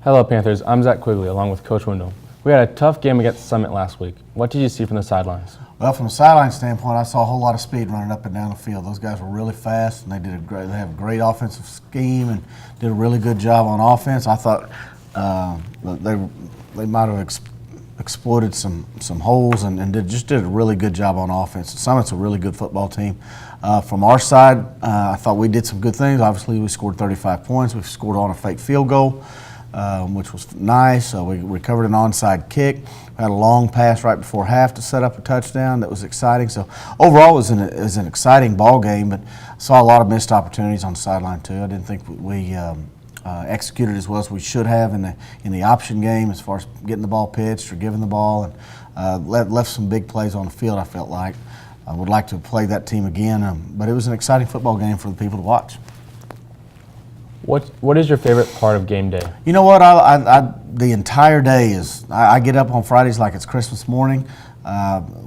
Hello, Panthers. I'm Zach Quigley, along with Coach Wendell. We had a tough game against Summit last week. What did you see from the sidelines? Well, from a sideline standpoint, I saw a whole lot of speed running up and down the field. Those guys were really fast, and they have a great offensive scheme and did a really good job on offense. I thought they might have exploited some holes and did a really good job on offense. Summit's a really good football team. From our side, I thought we did some good things. Obviously, we scored 35 points. We scored on a fake field goal, which was nice. We recovered an onside kick. We had a long pass right before half to set up a touchdown. That was exciting. So overall, it was an exciting ball game, but I saw a lot of missed opportunities on the sideline too. I didn't think we executed as well as we should have in the option game as far as getting the ball pitched or giving the ball, and left some big plays on the field. I felt like I would like to play that team again, but it was an exciting football game for the people to watch. What is your favorite part of game day? You know what? The entire day is. I get up on Fridays like it's Christmas morning.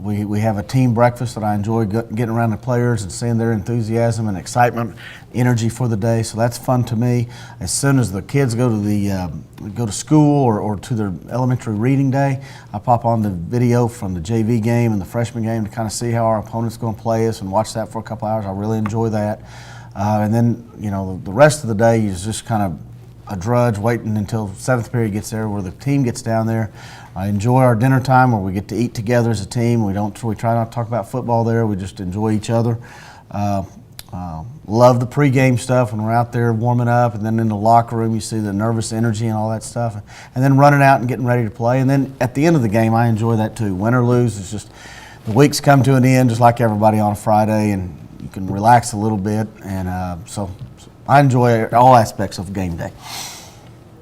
We have a team breakfast that I enjoy getting around the players and seeing their enthusiasm and excitement, energy for the day. So that's fun to me. As soon as the kids go to school or to their elementary reading day, I pop on the video from the JV game and the freshman game to kind of see how our opponent's going to play us and watch that for a couple hours. I really enjoy that. And then, the rest of the day is just kind of a drudge waiting until seventh period gets there where the team gets down there. I enjoy our dinner time where we get to eat together as a team. We try not to talk about football there. We just enjoy each other. Love the pregame stuff when we're out there warming up, and then in the locker room you see the nervous energy and all that stuff. And then running out and getting ready to play. And then at the end of the game, I enjoy that too. Win or lose, it's just the week's come to an end just like everybody on a Friday, and you can relax a little bit, and so I enjoy all aspects of game day.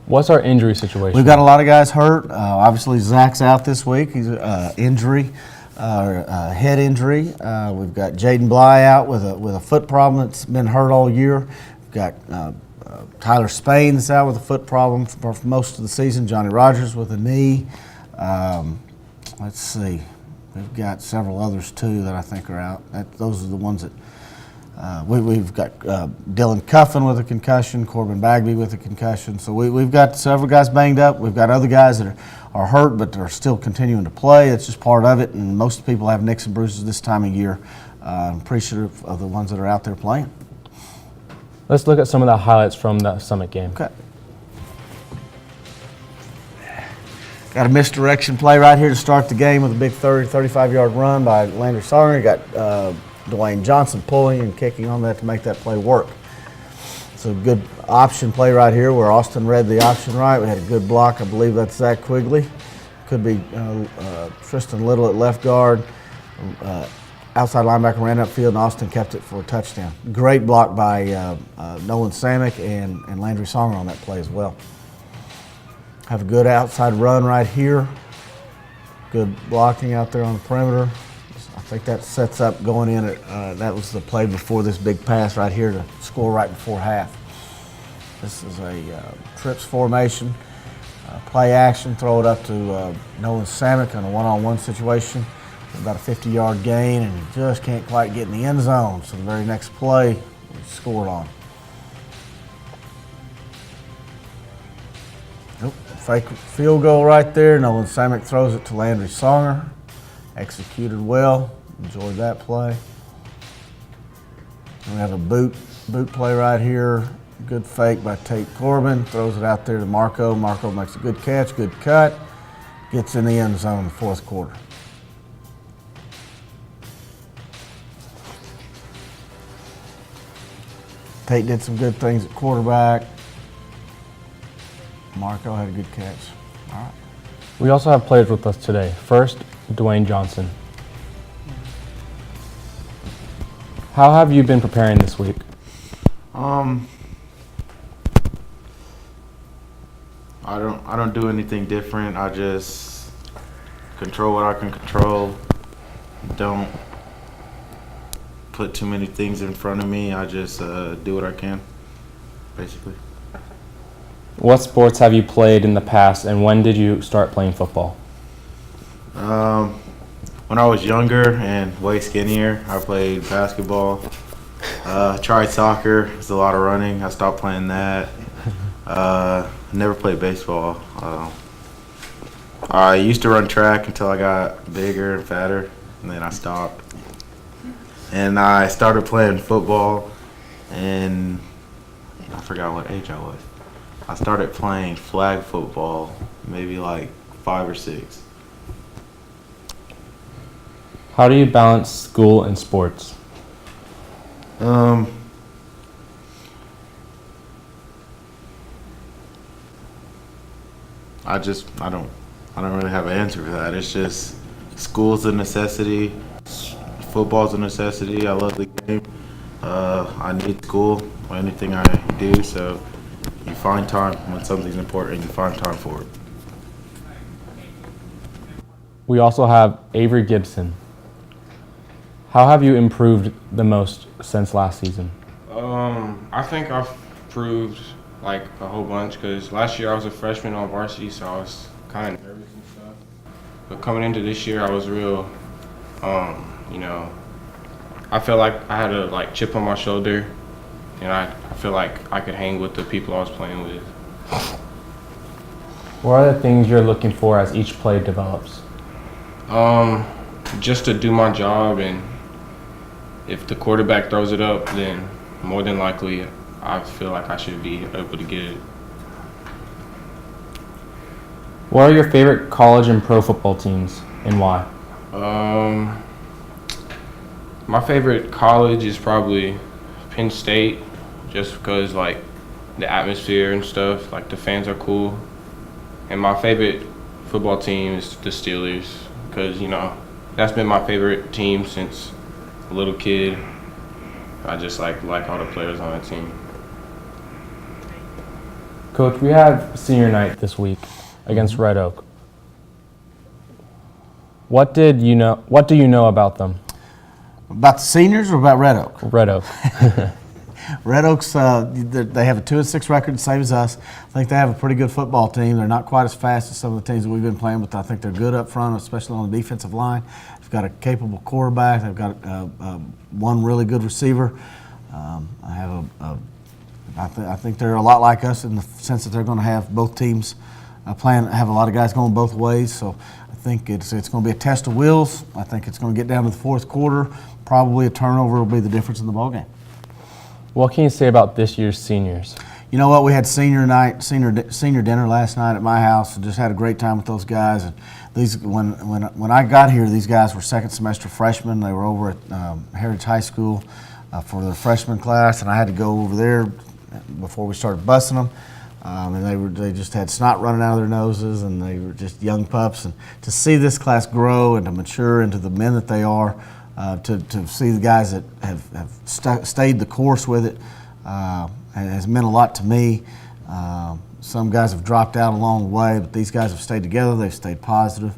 What's our injury situation? We've got a lot of guys hurt. Obviously, Zach's out this week. He's injury, head injury. We've got Jaden Bly out with a foot problem that's been hurt all year. We've got Tyler Spain that's out with a foot problem for most of the season. Johnny Rogers with a knee. Let's see. We've got several others too that I think are out. Those are the ones that we've got Dylan Cuffin with a concussion, Corbin Bagby with a concussion. So we've got several guys banged up. We've got other guys that are hurt but are still continuing to play. It's just part of it, and most people have nicks and bruises this time of year. I'm appreciative of the ones that are out there playing. Let's look at some of the highlights from the Summit game. Okay. Got a misdirection play right here to start the game with a big 35-yard run by Landry Songer. Got Dwayne Johnson pulling and kicking on that to make that play work. It's a good option play right here where Austin read the option right. We had a good block. I believe that's Zach Quigley. Could be Tristan Little at left guard. Outside linebacker ran upfield, and Austin kept it for a touchdown. Great block by Nolan Samick and Landry Songer on that play as well. Have a good outside run right here. Good blocking out there on the perimeter. I think that sets up going in. That was the play before this big pass right here to score right before half. This is a trips formation. Play action, throw it up to Nolan Samick on a one-on-one situation. About a 50-yard gain, and he just can't quite get in the end zone. So the very next play, he scored on. Nope. Fake field goal right there. Nolan Samick throws it to Landry Songer. Executed well. Enjoyed that play. And we have a boot play right here. Good fake by Tate Corbin. Throws it out there to Marco. Marco makes a good catch, good cut. Gets in the end zone in the fourth quarter. Tate did some good things at quarterback. Marco had a good catch. All right. We also have players with us today. First, Dwayne Johnson. How have you been preparing this week? I don't do anything different. I just control what I can control. Don't put too many things in front of me. I just do what I can, basically. What sports have you played in the past, and when did you start playing football? When I was younger and way skinnier, I played basketball. Tried soccer. It's a lot of running. I stopped playing that. Never played baseball. I used to run track until I got bigger and fatter, and then I stopped. And I started playing football, and I forgot what age I was. I started playing flag football maybe like 5 or 6. How do you balance school and sports? I don't really have an answer for that. It's just school's a necessity, football's a necessity. I love the game. I need school or anything I do, so you find time when something's important. You find time for it. We also have Avery Gibson. How have you improved the most since last season? I think I've improved like a whole bunch because last year I was a freshman on varsity, so I was kind of nervous and stuff. But coming into this year, I was real, I felt like I had a chip on my shoulder, and I feel like I could hang with the people I was playing with. What are the things you're looking for as each play develops? Just to do my job, and if the quarterback throws it up, then more than likely I feel like I should be able to get it. What are your favorite college and pro football teams and why? My favorite college is probably Penn State, just because the atmosphere and stuff, the fans are cool. And my favorite football team is the Steelers, because that's been my favorite team since a little kid. I just like all the players on that team. Coach, we have senior night this week against Red Oak. What do you know about them? About the seniors or about Red Oak? Red Oak. Red Oaks, they have a 2-6 record, same as us. I think they have a pretty good football team. They're not quite as fast as some of the teams that we've been playing, but I think they're good up front, especially on the defensive line. They've got a capable quarterback. They've got one really good receiver. I think they're a lot like us in the sense that they're going to have both teams have a lot of guys going both ways. So I think it's going to be a test of wills. I think it's going to get down to the fourth quarter. Probably a turnover will be the difference in the ballgame. What can you say about this year's seniors? You know what? We had senior dinner last night at my house, and just had a great time with those guys. And when I got here, these guys were second semester freshmen. They were over at Heritage High School for their freshman class, and I had to go over there before we started busing them. And they just had snot running out of their noses, and they were just young pups. And to see this class grow and to mature into the men that they are, to see the guys that have stayed the course with it has meant a lot to me. Some guys have dropped out along the way, but these guys have stayed together. They've stayed positive.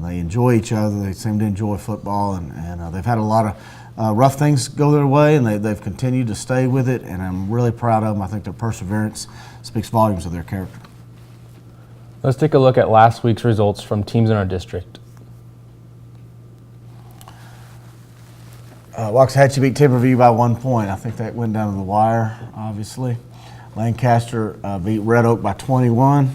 They enjoy each other. They seem to enjoy football, and they've had a lot of rough things go their way, and they've continued to stay with it, and I'm really proud of them. I think their perseverance speaks volumes of their character. Let's take a look at last week's results from teams in our district. Waxahachie beat Timberview by 1 point. I think that went down to the wire, obviously. Lancaster beat Red Oak by 21.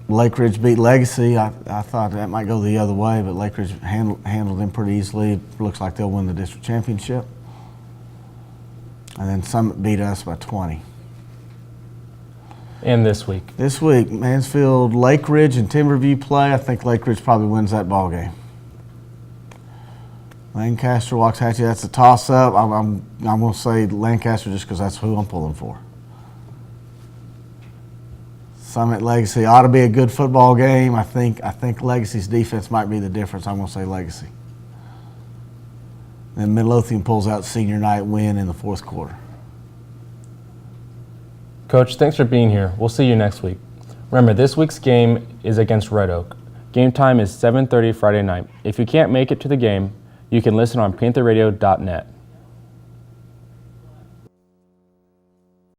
Lake Ridge beat Legacy. I thought that might go the other way, but Lake Ridge handled them pretty easily. It looks like they'll win the district championship. And then Summit beat us by 20. And this week? This week, Mansfield, Lake Ridge, and Timberview play. I think Lake Ridge probably wins that ball game. Lancaster, Waxahachie, that's a toss-up. I'm going to say Lancaster just because that's who I'm pulling for. Summit, Legacy ought to be a good football game. I think Legacy's defense might be the difference. I'm going to say Legacy. Then Midlothian pulls out senior night win in the fourth quarter. Coach, thanks for being here. We'll see you next week. Remember, this week's game is against Red Oak. Game time is 7:30 Friday night. If you can't make it to the game, you can listen on PantherRadio.net.